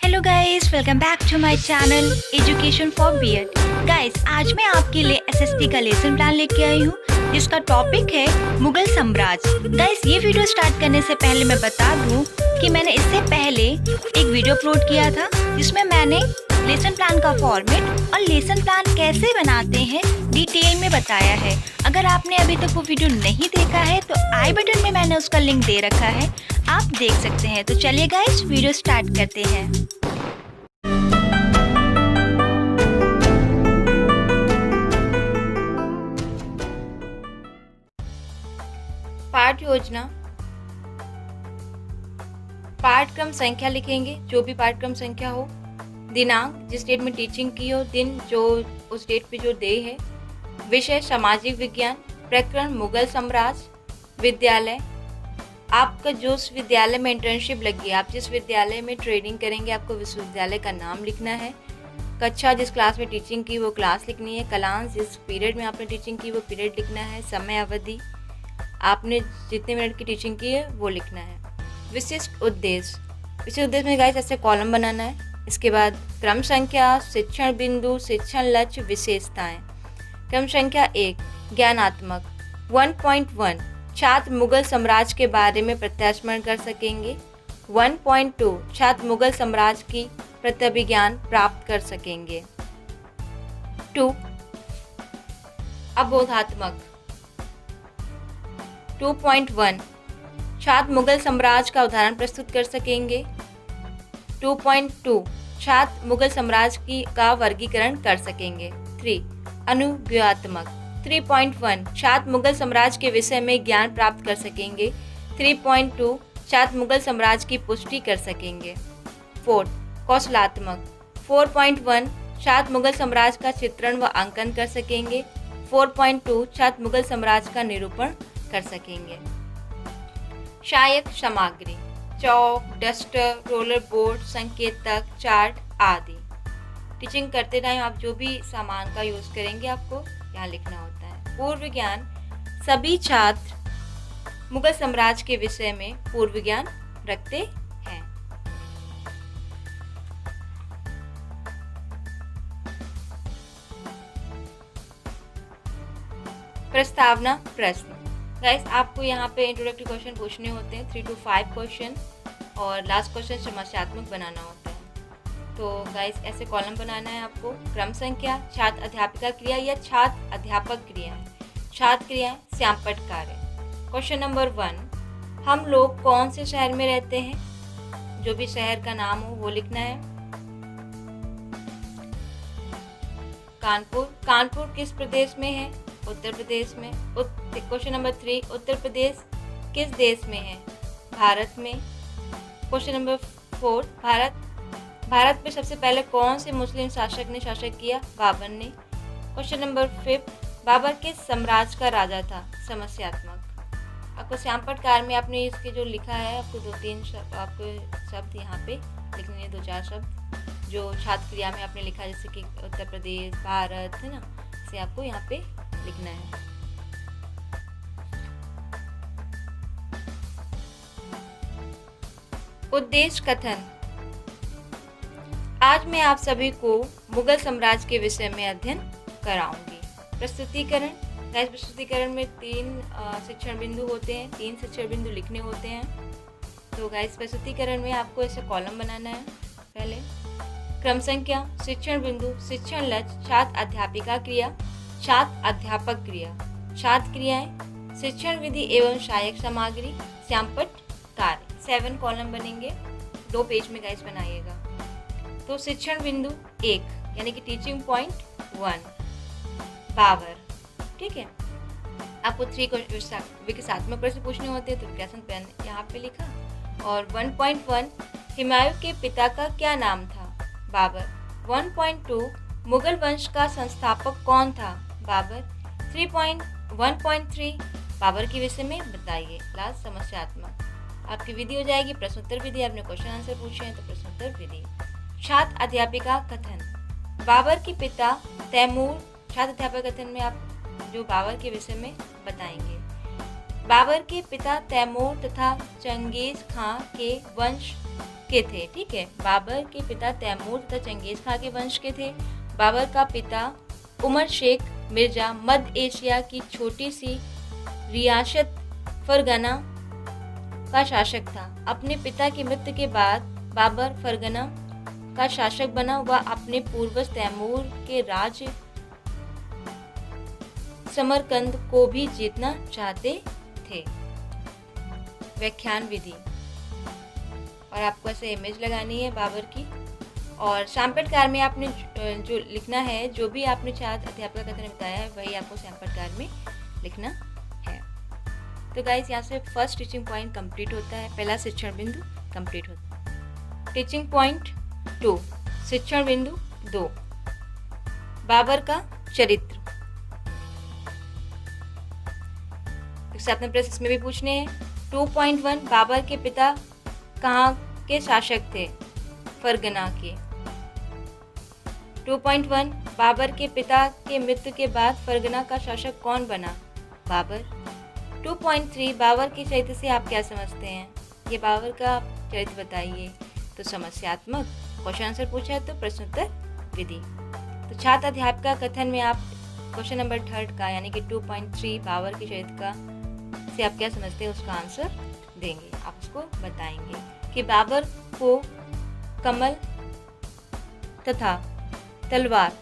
Hello guys, welcome back to my channel education for BEd. Guys, आज मैं आपके लिए एसएसटी का लेसन प्लान लेके आई हूँ जिसका टॉपिक है मुगल साम्राज्य। गाइस, ये वीडियो स्टार्ट करने से पहले मैं बता दूँ कि मैंने इससे पहले एक वीडियो अपलोड किया था जिसमें मैंने लेसन प्लान का फॉर्मेट और लेसन प्लान कैसे बनाते हैं डिटेल में बताया है। अगर आपने अभी तक वो वीडियो नहीं देखा है तो आई बटन में मैंने उसका लिंक दे रखा है, आप देख सकते हैं। तो चलिए गाइस, वीडियो स्टार्ट करते हैं। पाठ योजना, पाठक्रम संख्या लिखेंगे, जो भी पाठक्रम संख्या हो, दिनांक जिस डेट में टीचिंग की हो, दिन जो उस डेट पे जो डे है, विषय सामाजिक विज्ञान, प्रकरण मुगल साम्राज्य, विद्यालय आपका जो उस विद्यालय में इंटर्नशिप लगी है, आप जिस विद्यालय में ट्रेनिंग करेंगे आपको विश्वविद्यालय का नाम लिखना है, कक्षा जिस क्लास में टीचिंग की वो क्लास लिखनी है, कलांश जिस पीरियड में आपने टीचिंग की वो पीरियड लिखना है, समय अवधि आपने जितने मिनट की टीचिंग की है वो लिखना है। विशिष्ट उद्देश्य, विशिष्ट उद्देश्य में गाइस ऐसे कॉलम बनाना है। इसके बाद क्रम संख्या, शिक्षण बिंदु, शिक्षण लक्ष्य, विशेषताएं। क्रम संख्या 1 ज्ञानात्मक 1.1 छात्र मुगल साम्राज्य के बारे में प्रत्यास्मरण कर सकेंगे। 1.2 छात्र मुगल साम्राज्य की प्रत्यभिज्ञान प्राप्त कर सकेंगे। 2 अबोधात्मक 2.1 छात्र मुगल साम्राज्य का उदाहरण प्रस्तुत कर सकेंगे। 2.2 छात्र मुगल साम्राज्य का वर्गीकरण कर सकेंगे। 3 अनुव्यूहात्मक 3.1 छात्र मुगल साम्राज्य के विषय में ज्ञान प्राप्त कर सकेंगे। 3.2 छात्र मुगल साम्राज्य की पुष्टि कर सकेंगे। 4 कौशलात्मक 4.1 छात्र मुगल साम्राज्य का चित्रण व अंकन कर सकेंगे। 4.2 छात्र मुगल साम्राज्य का निरूपण कर सकेंगे। सहायक सामग्री चौक, डस्टर, रोलर बोर्ड, संकेतक, चार्ट आदि। टीचिंग करते टाइम आप जो भी सामान का यूज़ करेंगे आपको यहाँ लिखना होता है। पूर्व ज्ञान सभी छात्र मुगल साम्राज्य के विषय में पूर्व ज्ञान रखते हैं। प्रस्तावना प्रश्न, गाइस आपको यहाँ पे इंट्रोडक्टरी क्वेश्चन पूछने होते हैं, 3 to 5 क्वेश्चन, और लास्ट क्वेश्चन समस्यात्मक बनाना होता है। तो गाइस ऐसे कॉलम बनाना है आपको। क्रम संख्या छात्र अध्यापिका क्रिया या छात्र अध्यापक क्रियाएं, छात्र क्रियाएं, श्यामपट्ट कार्य। क्वेश्चन नंबर 1 हम लोग कौन से शहर में रहते हैं, जो भी शहर का नाम हो वो लिखना है। कानपुर, कानपुर किस प्रदेश में है, उत्तर प्रदेश में। क्वेश्चन नंबर 3 उत्तर प्रदेश किस देश में है, भारत में। क्वेश्चन नंबर 4 भारत में सबसे पहले कौन से मुस्लिम शासक ने शासन किया, बाबर ने। क्वेश्चन नंबर 5 बाबर किस साम्राज्य का राजा था, समस्यात्मक। आपको श्यामपट्ट कार्य में आपने इसके जो लिखा है आपको 2-3 शब्द यहाँ पे लिखने हैं, 2-4 शब्द जो छात्र क्रिया में आपने लिखा, जैसे कि उत्तर प्रदेश, भारत, है ना, इसे आपको यहाँ पे लिखना है। उद्देश्य कथन, आज मैं आप सभी को मुगल साम्राज्य के विषय में अध्ययन कराऊंगी। प्रस्तुतिकरण, गाइस प्रस्तुतिकरण में 3 शिक्षण बिंदु होते हैं, 3 शिक्षण बिंदु लिखने होते हैं। तो गाइस प्रस्तुतिकरण में आपको ऐसे कॉलम बनाना है। पहले क्रम संख्या, शिक्षण बिंदु, शिक्षण लक्ष्य, छात्र अध्यापिका क्रिया, छात्र अध्यापक क्रिया, छात्र क्रियाएं, शिक्षण विधि एवं सहायक सामग्री, श्यामपट्ट कार्य। 7 कॉलम बनेंगे, 2 पेज में गाइस बनाइएगा। तो शिक्षण बिंदु 1 यानी कि टीचिंग पॉइंट 1 बाबर, ठीक है। आपको 3 विकासात्मक प्रश्न पूछने होते हैं, तो विकासन पेन यहाँ पे लिखा। और 1.1 हुमायूं के पिता का क्या नाम था, बाबर। 1.2 मुगल वंश का संस्थापक कौन था, बाबर। 1.3 बाबर के विषय में बताइए। लास्ट समस्यात्मक, आपकी विधि हो जाएगी प्रश्नोत्तर विधि। आपने क्वेश्चन आंसर पूछे हैं तो प्रश्नोत्तर विधि। छात्र अध्यापिका कथन, बाबर के पिता तैमूर, छात्र अध्यापक कथन में आप जो बाबर के विषय में बताएंगे। बाबर के पिता तैमूर तथा चंगेज खां के वंश के थे। ठीक है, बाबर के पिता तैमूर तथा चंगेज खां के वंश के थे। बाबर का पिता उमर शेख मिर्जा मध्य एशिया की छोटी सी रियासत फरगना का शासक था। अपने पिता की मृत्यु के बाद बाबर फरगना का शासक बना। वह अपने पूर्वज तैमूर के राज्य समरकंद को भी जीतना चाहते थे। व्याख्यान विधि, और आपको ऐसे इमेज लगानी है बाबर की, और सैंपटकार में आपने जो लिखना है, जो भी आपने छात्र अध्यापक का कथन बताया है वही आपको सैंपटकार में लिखना है। तो गाइस, यहाँ से फर्स्ट टीचिंग पॉइंट कंप्लीट होता है, पहला शिक्षण बिंदु कंप्लीट होता है। टीचिंग पॉइंट 2, शिक्षण बिंदु 2, बाबर का चरित्र। साथ में प्रश्न इसमें भी पूछने हैं। 2.1, बाबर के पिता कहाँ के शासक थे? फरगना के। 2.1, बाबर के पिता के मृत्यु के बाद फरगना का शासक कौन बना? बाबर। 2.3, बाबर के चरित्र से आप क्या समझते हैं? ये बाबर का चरित्र बताइए। तो समस्यात्मक, क्वेश्चन आंसर पूछा है तो प्रश्नोत्तर विधि। तो छात्र अध्यापक का कथन में आप क्वेश्चन नंबर 3 का यानी कि 2.3 बाबर के चरित्र का से आप क्या समझते हैं उसका आंसर देंगे। आप उसको बताएंगे कि बाबर को कमल तथा तलवार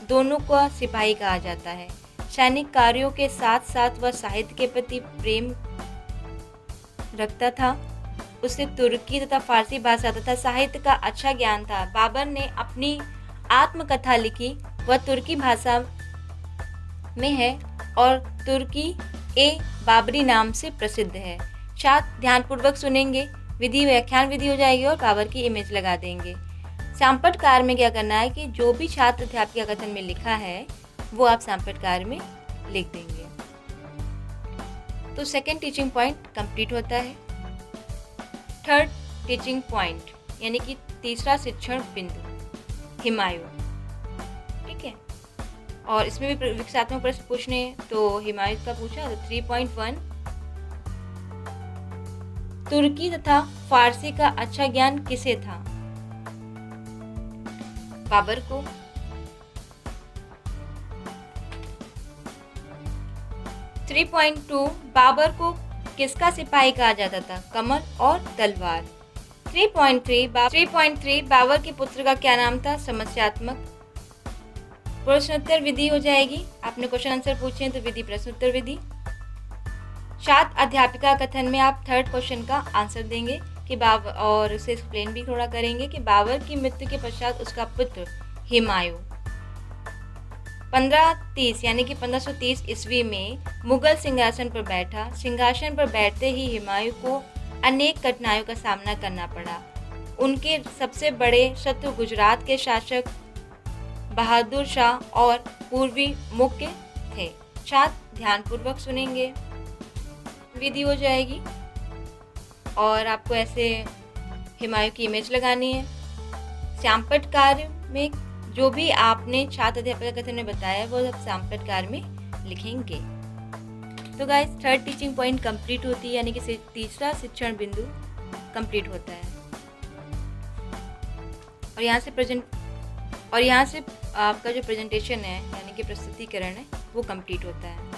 दोनों का सिपाही कहा जाता है। सैनिक कार्यों के साथ साथ वह साहित्य के प्रति प्रेम रखता था। उसे तुर्की तथा फारसी भाषा तथा साहित्य का अच्छा ज्ञान था। बाबर ने अपनी आत्मकथा लिखी, वह तुर्की भाषा में है और तुर्की ए बाबरी नाम से प्रसिद्ध है। छात्र ध्यानपूर्वक सुनेंगे, विधि व्याख्यान विधि हो जाएगी और बाबर की इमेज लगा देंगे। सैंपटकार में क्या करना है कि जो भी छात्र अध्यापक कथन में लिखा है वो आप सैंपटकार में लिख देंगे। तो सेकंड टीचिंग पॉइंट कंप्लीट होता है। थर्ड टीचिंग पॉइंट यानी कि तीसरा शिक्षण बिंदु, हुमायूं। ठीक है, और इसमें भी विकसात्मक प्रश्न पूछने हैं। तो हुमायूं का पूछा तो 3.1, तुर्की तथा फारसी का अच्छा ज्ञान किसे था? बाबर को। 3.2, बाबर को किसका सिपाही कहा जाता था? कमल और तलवार। 3.3, बाबर के पुत्र का क्या नाम था? समस्यात्मक। प्रश्नोत्तर विधि हो जाएगी। आपने क्वेश्चन आंसर पूछे तो विधि प्रश्नोत्तर विधि। छात्र अध्यापिका कथन में आप थर्ड क्वेश्चन का आंसर देंगे कि बाबर, और उसे एक्सप्लेन भी थोड़ा करेंगे कि बाबर की मृत्यु के पश्चात उसका पुत्र हुमायूं 1530 यानी कि 1530 ईस्वी में मुगल सिंहासन पर बैठा। सिंहासन पर बैठते ही हुमायूं को अनेक कठिनाइयों का सामना करना पड़ा। उनके सबसे बड़े शत्रु गुजरात के शासक बहादुर शाह और पूर्वी मुख्य थे। छात्र ध्यानपूर्वक सुनेंगे, विधि हो जाएगी और आपको ऐसे हुमायूं की इमेज लगानी है। सैंपटकार में जो भी आपने छात्र अध्यापक कथन में बताया वो सब सैंपटकार में लिखेंगे। तो guys, third teaching point complete होती है यानी कि तीसरा शिक्षण बिंदु कंप्लीट होता है। और यहाँ से आपका जो प्रेजेंटेशन है यानी कि प्रस्तुतिकरण है वो कंप्लीट होता है।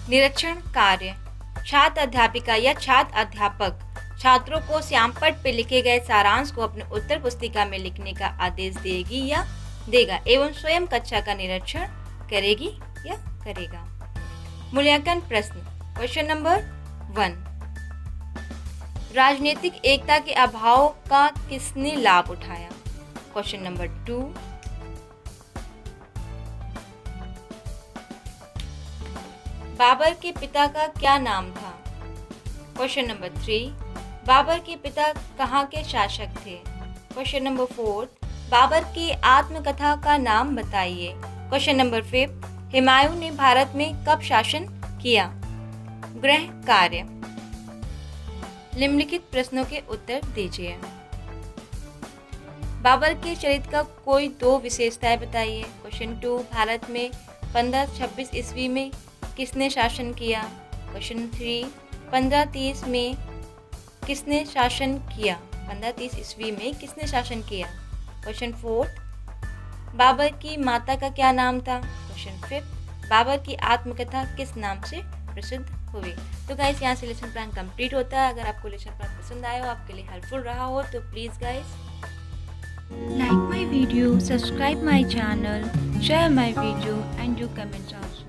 निरीक्षण कार्य, छात्र अध्यापिका या छात्र अध्यापक छात्रों को श्यामपट्ट पे लिखे गए सारांश को अपने उत्तर पुस्तिका में लिखने का आदेश देगी या देगा एवं स्वयं कक्षा का निरीक्षण करेगी या करेगा। मूल्यांकन प्रश्न, क्वेश्चन नंबर 1, राजनीतिक एकता के अभाव का किसने लाभ उठाया? क्वेश्चन नंबर 2, बाबर के पिता का क्या नाम था? क्वेश्चन नंबर 3, बाबर के पिता कहाँ के शासक थे? क्वेश्चन नंबर 4, बाबर की आत्मकथा का नाम बताइए। क्वेश्चन नंबर 5, हुमायूं ने भारत में कब शासन किया? गृह कार्य, निम्नलिखित प्रश्नों के उत्तर दीजिए। बाबर के चरित्र का कोई 2 विशेषताएं बताइए। क्वेश्चन 2, भारत में 1526 ईस्वी में किसने शासन किया? क्वेश्चन 3 1530 में किसने शासन किया? 1530 ईस्वी में किसने शासन किया? क्वेश्चन 4 बाबर की माता का क्या नाम था? क्वेश्चन 5 बाबर की आत्मकथा किस नाम से प्रसिद्ध हुई? तो गाइस यहाँ से लेसन प्लान कंप्लीट होता है। अगर आपको लेसन प्लान पसंद आया हो, आपके लिए हेल्पफुल रहा हो, तो please guys like my video, subscribe my channel, share my video and do comments also.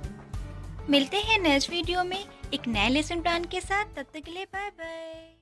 मिलते हैं नेक्स्ट वीडियो में एक नए लेसन प्लान के साथ। तब तक के लिए बाय बाय।